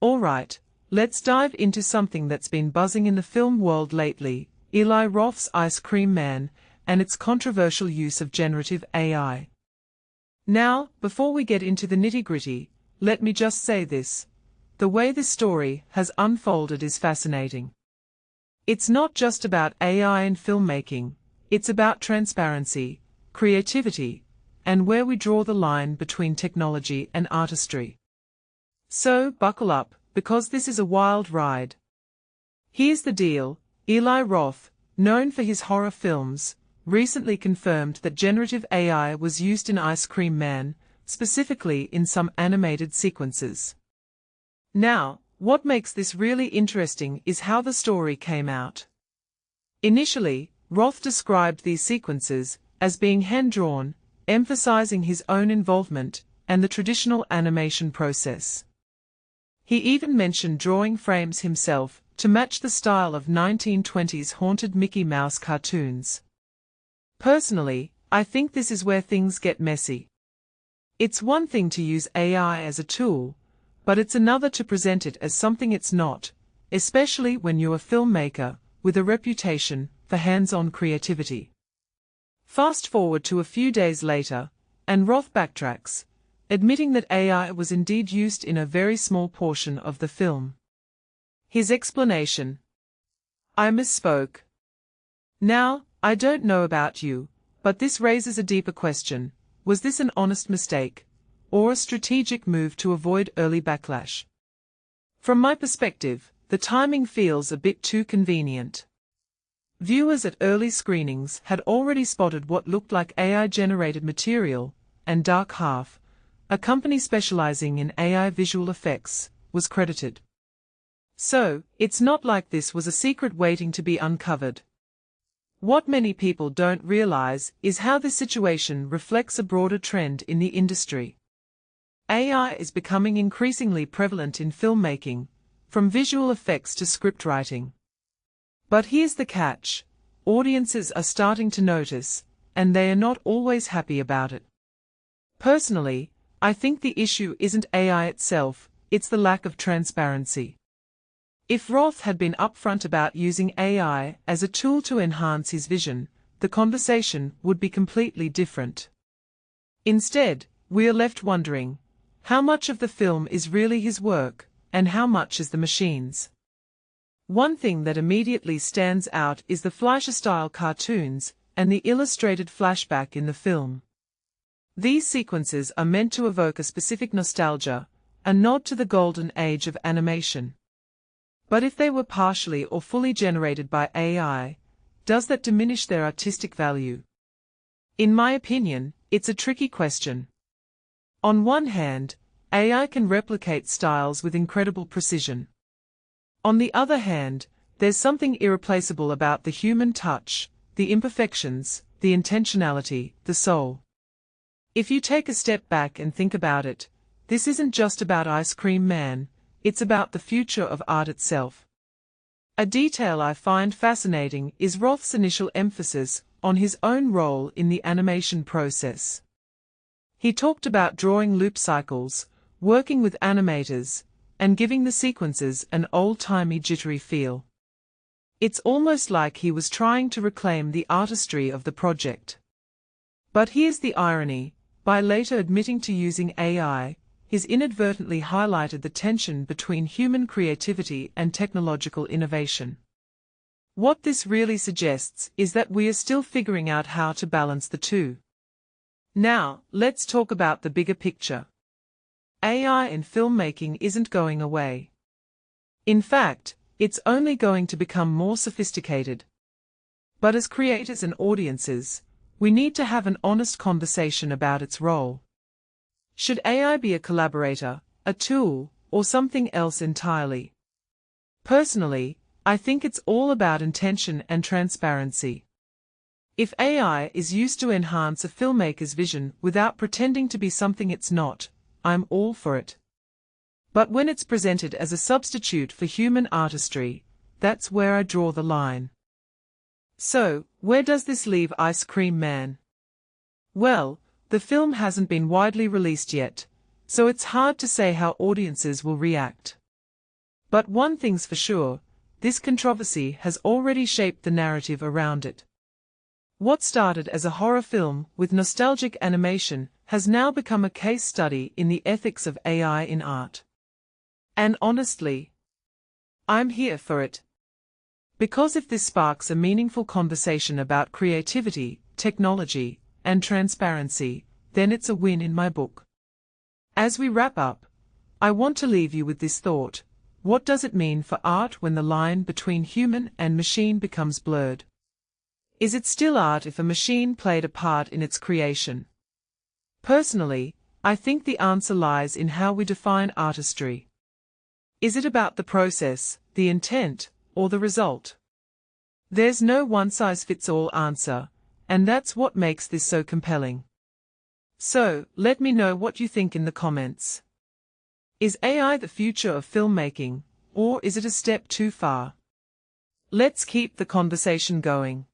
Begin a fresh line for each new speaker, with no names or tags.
Alright, let's dive into something that's been buzzing in the film world lately, Eli Roth's Ice Cream Man, and its controversial use of generative AI. Now, before we get into the nitty-gritty, let me just say this. The way this story has unfolded is fascinating. It's not just about AI and filmmaking, it's about transparency, creativity, and where we draw the line between technology and artistry. So, buckle up, because this is a wild ride. Here's the deal. Eli Roth, known for his horror films, recently confirmed that generative AI was used in Ice Cream Man, specifically in some animated sequences. Now, what makes this really interesting is how the story came out. Initially, Roth described these sequences as being hand-drawn, emphasizing his own involvement and the traditional animation process. He even mentioned drawing frames himself to match the style of 1920s haunted Mickey Mouse cartoons. Personally, I think this is where things get messy. It's one thing to use AI as a tool, but it's another to present it as something it's not, especially when you're a filmmaker with a reputation for hands-on creativity. Fast forward to a few days later, and Roth backtracks, admitting that AI was indeed used in a very small portion of the film. His explanation: "I misspoke. Now, I don't know about you, but this raises a deeper question. Was this an honest mistake, or a strategic move to avoid early backlash? From my perspective, the timing feels a bit too convenient." Viewers at early screenings had already spotted what looked like AI-generated material, and Dark Half, a company specializing in AI visual effects, was credited. So, it's not like this was a secret waiting to be uncovered. What many people don't realize is how this situation reflects a broader trend in the industry. AI is becoming increasingly prevalent in filmmaking, from visual effects to script writing. But here's the catch: audiences are starting to notice, and they are not always happy about it. Personally, I think the issue isn't AI itself, it's the lack of transparency. If Roth had been upfront about using AI as a tool to enhance his vision, the conversation would be completely different. Instead, we are left wondering, how much of the film is really his work, and how much is the machine's? One thing that immediately stands out is the Fleischer-style cartoons and the illustrated flashback in the film. These sequences are meant to evoke a specific nostalgia, a nod to the golden age of animation. But if they were partially or fully generated by AI, does that diminish their artistic value? In my opinion, it's a tricky question. On one hand, AI can replicate styles with incredible precision. On the other hand, there's something irreplaceable about the human touch, the imperfections, the intentionality, the soul. If you take a step back and think about it, this isn't just about Ice Cream Man, it's about the future of art itself. A detail I find fascinating is Roth's initial emphasis on his own role in the animation process. He talked about drawing loop cycles, working with animators, and giving the sequences an old-timey jittery feel. It's almost like he was trying to reclaim the artistry of the project. But here's the irony: by later admitting to using AI, he's inadvertently highlighted the tension between human creativity and technological innovation. What this really suggests is that we are still figuring out how to balance the two. Now, let's talk about the bigger picture. AI in filmmaking isn't going away. In fact, it's only going to become more sophisticated. But as creators and audiences, we need to have an honest conversation about its role. Should AI be a collaborator, a tool, or something else entirely? Personally, I think it's all about intention and transparency. If AI is used to enhance a filmmaker's vision without pretending to be something it's not, I'm all for it. But when it's presented as a substitute for human artistry, that's where I draw the line. So, where does this leave Ice Cream Man? Well, the film hasn't been widely released yet, so it's hard to say how audiences will react. But one thing's for sure, this controversy has already shaped the narrative around it. What started as a horror film with nostalgic animation has now become a case study in the ethics of AI in art. And honestly, I'm here for it. Because if this sparks a meaningful conversation about creativity, technology, and transparency, then it's a win in my book. As we wrap up, I want to leave you with this thought. What does it mean for art when the line between human and machine becomes blurred? Is it still art if a machine played a part in its creation? Personally, I think the answer lies in how we define artistry. Is it about the process, the intent, or the result? There's no one-size-fits-all answer, and that's what makes this so compelling. So, let me know what you think in the comments. Is AI the future of filmmaking, or is it a step too far? Let's keep the conversation going.